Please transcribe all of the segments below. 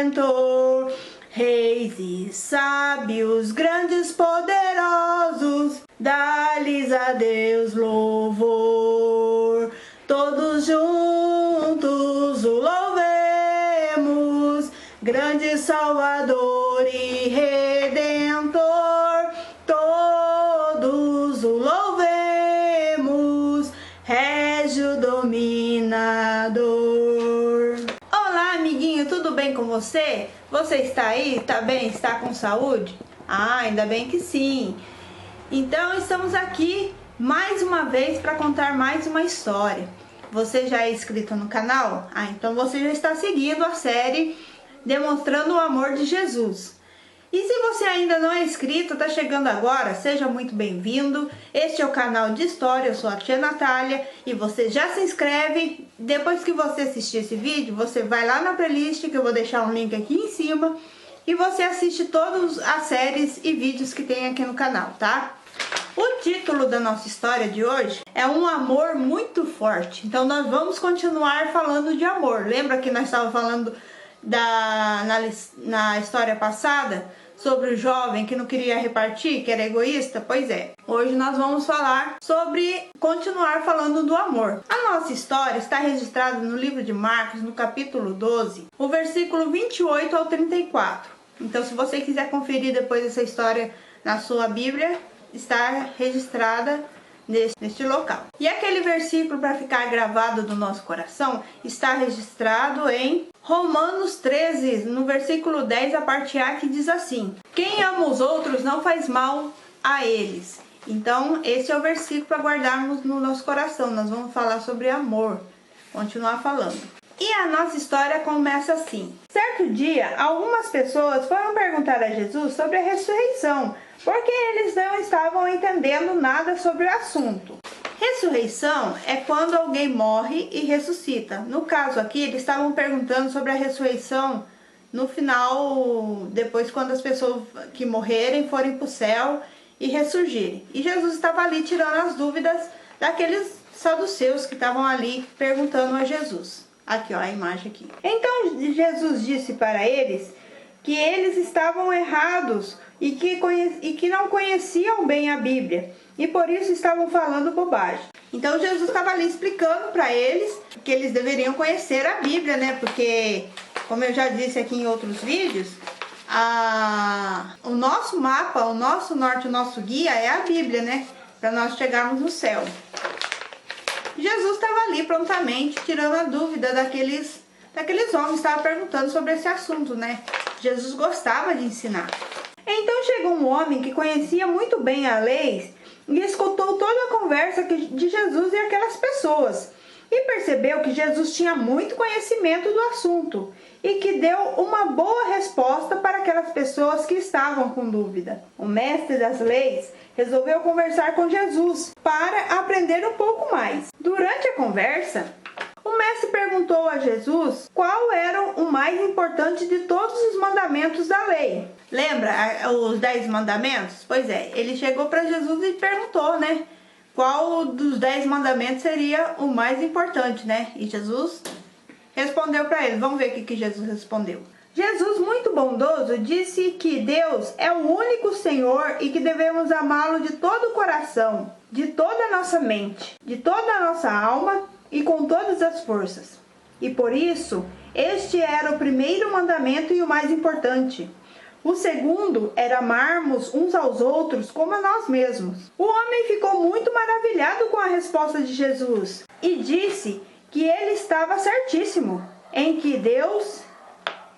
Redentor. Reis e sábios, grandes, poderosos, dá-lhes a Deus louvor. Todos juntos o louvemos, grande Salvador e Redentor. Todos o louvemos, Régio Dominador. Olá, amiguinho, tudo bem com você? Você está aí? Tá bem? Está com saúde? Ah, ainda bem que sim. Então, estamos aqui mais uma vez para contar mais uma história. Você já é inscrito no canal? Ah, então você já está seguindo a série Demonstrando o Amor de Jesus. E se você ainda não é inscrito, está chegando agora, seja muito bem-vindo. Este é o canal de história, eu sou a tia Natália e você já se inscreve. Depois que você assistir esse vídeo, você vai lá na playlist, que eu vou deixar um link aqui em cima, e você assiste todas as séries e vídeos que tem aqui no canal, tá? O título da nossa história de hoje é Um Amor Muito Forte. Então nós vamos continuar falando de amor. Lembra que nós estávamos falando na história passada sobre o jovem que não queria repartir, que era egoísta? Pois é, hoje nós vamos continuar falando do amor. A nossa história está registrada no livro de Marcos, no capítulo 12, o versículo 28 ao 34. Então, se você quiser conferir depois essa história na sua Bíblia, está registrada neste local. E aquele versículo, para ficar gravado no nosso coração, está registrado em Romanos 13, no versículo 10, a parte A, que diz assim: quem ama os outros não faz mal a eles. Então, esse é o versículo para guardarmos no nosso coração. Nós vamos falar sobre amor, continuar falando. E a nossa história começa assim. Certo dia, algumas pessoas foram perguntar a Jesus sobre a ressurreição, porque eles não estavam entendendo nada sobre o assunto. Ressurreição é quando alguém morre e ressuscita. No caso aqui, eles estavam perguntando sobre a ressurreição no final, depois quando as pessoas que morrerem forem para o céu e ressurgirem. E Jesus estava ali tirando as dúvidas daqueles saduceus que estavam ali perguntando a Jesus. Aqui, ó, a imagem aqui. Então Jesus disse para eles que eles estavam errados e que não conheciam bem a Bíblia e por isso estavam falando bobagem. Então Jesus estava ali explicando para eles que eles deveriam conhecer a Bíblia, né? Porque, como eu já disse aqui em outros vídeos, o nosso mapa, o nosso norte, o nosso guia é a Bíblia, né? Para nós chegarmos no céu. Jesus estava ali prontamente tirando a dúvida daqueles homens que estavam perguntando sobre esse assunto, né? Jesus gostava de ensinar. Então chegou um homem que conhecia muito bem a lei e escutou toda a conversa de Jesus e aquelas pessoas. E percebeu que Jesus tinha muito conhecimento do assunto e que deu uma boa resposta para aquelas pessoas que estavam com dúvida. O mestre das leis resolveu conversar com Jesus para aprender um pouco mais. Durante a conversa, o mestre perguntou a Jesus qual era o mais importante de todos os mandamentos da lei. Lembra os 10 mandamentos? Pois é, ele chegou para Jesus e perguntou, né? Qual dos 10 mandamentos seria o mais importante, né? E Jesus respondeu para ele. Vamos ver o que Jesus respondeu. Jesus, muito bondoso, disse que Deus é o único Senhor e que devemos amá-lo de todo o coração, de toda a nossa mente, de toda a nossa alma e com todas as forças. E por isso, este era o primeiro mandamento e o mais importante. O segundo era amarmos uns aos outros como a nós mesmos. O homem ficou muito maravilhado com a resposta de Jesus e disse que ele estava certíssimo em que Deus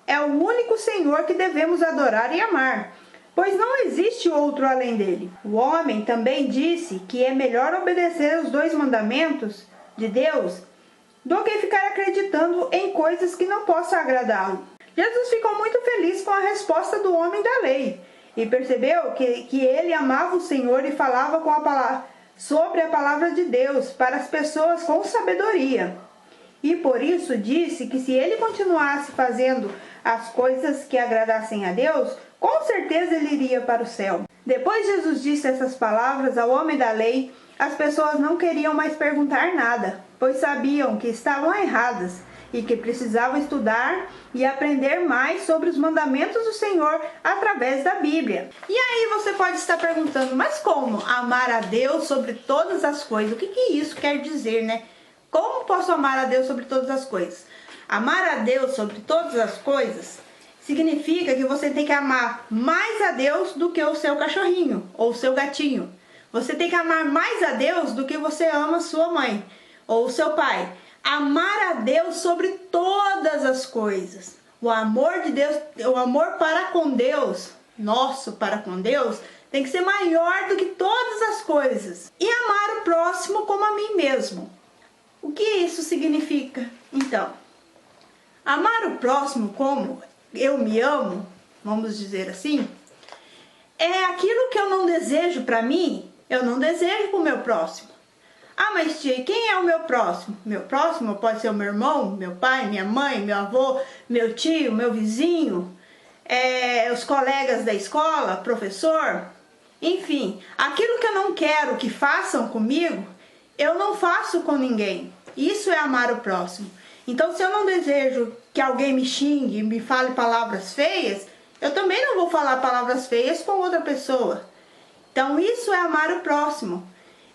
é o único Senhor que devemos adorar e amar, pois não existe outro além dele. O homem também disse que é melhor obedecer os 2 mandamentos de Deus do que ficar acreditando em coisas que não possam agradá-lo. Jesus ficou muito feliz com a resposta do homem da lei e percebeu que ele amava o Senhor e falava sobre a palavra de Deus para as pessoas com sabedoria. E por isso disse que se ele continuasse fazendo as coisas que agradassem a Deus, com certeza ele iria para o céu. Depois Jesus disse essas palavras ao homem da lei, as pessoas não queriam mais perguntar nada, pois sabiam que estavam erradas e que precisavam estudar e aprender mais sobre os mandamentos do Senhor através da Bíblia. E aí você pode estar perguntando, mas como amar a Deus sobre todas as coisas? O que isso quer dizer, né? Como posso amar a Deus sobre todas as coisas? Amar a Deus sobre todas as coisas significa que você tem que amar mais a Deus do que o seu cachorrinho ou o seu gatinho. Você tem que amar mais a Deus do que você ama sua mãe ou seu pai. Amar a Deus sobre todas as coisas. O amor de Deus, o amor para com Deus, nosso para com Deus, tem que ser maior do que todas as coisas. E amar o próximo como a mim mesmo. O que isso significa? Então, amar o próximo como eu me amo, vamos dizer assim, é aquilo que eu não desejo para mim, eu não desejo para o meu próximo. Ah, mas tia, quem é o meu próximo? Meu próximo pode ser o meu irmão, meu pai, minha mãe, meu avô, meu tio, meu vizinho, os colegas da escola, professor, enfim, aquilo que eu não quero que façam comigo, eu não faço com ninguém. Isso é amar o próximo. Então, se eu não desejo que alguém me xingue, me fale palavras feias, eu também não vou falar palavras feias com outra pessoa. Então, isso é amar o próximo.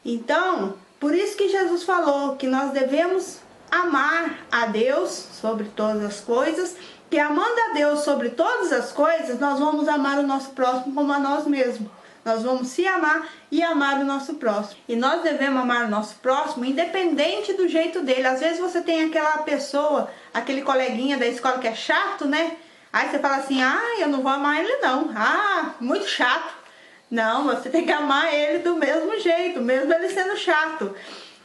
Então, por isso que Jesus falou que nós devemos amar a Deus sobre todas as coisas, que amando a Deus sobre todas as coisas, nós vamos amar o nosso próximo como a nós mesmos. Nós vamos se amar e amar o nosso próximo. E nós devemos amar o nosso próximo independente do jeito dele. Às vezes você tem aquela pessoa, aquele coleguinha da escola que é chato, né? Aí você fala assim, eu não vou amar ele não. Muito chato. Não, você tem que amar ele do mesmo jeito, mesmo ele sendo chato.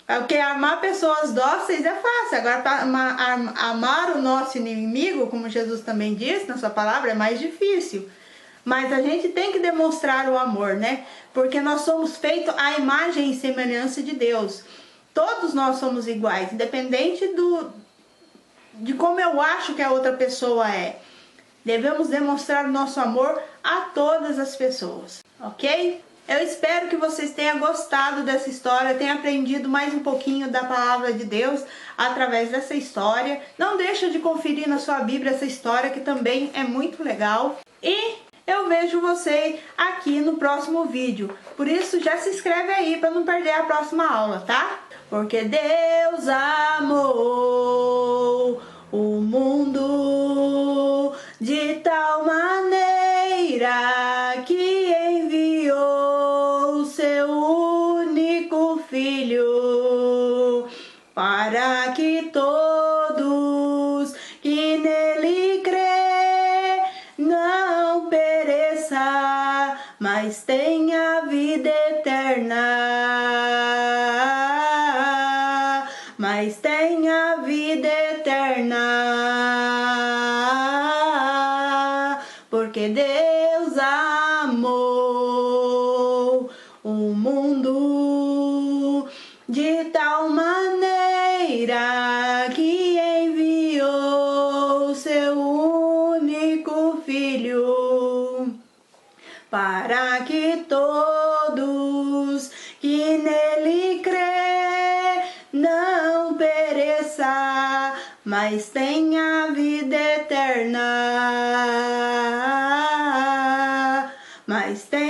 Porque amar pessoas dóceis é fácil. Agora, para amar o nosso inimigo, como Jesus também disse na sua palavra, é mais difícil. Mas a gente tem que demonstrar o amor, né? Porque nós somos feitos à imagem e semelhança de Deus. Todos nós somos iguais, independente de como eu acho que a outra pessoa é. Devemos demonstrar o nosso amor a todas as pessoas, ok? Eu espero que vocês tenham gostado dessa história, tenham aprendido mais um pouquinho da palavra de Deus através dessa história. Não deixa de conferir na sua Bíblia essa história, que também é muito legal. E eu vejo você aqui no próximo vídeo. Por isso, já se inscreve aí para não perder a próxima aula, tá? Porque Deus amou o mundo de tal maneira que enviou o seu único Filho, para que todos que nele crê não pereça, mas tenha vida eterna. Mas tenha vida eterna. Porque Deus amou o mundo de tal maneira que enviou o seu único Filho, para que todos que nele crê não pereça, mas tenha vida eterna. Mas tenha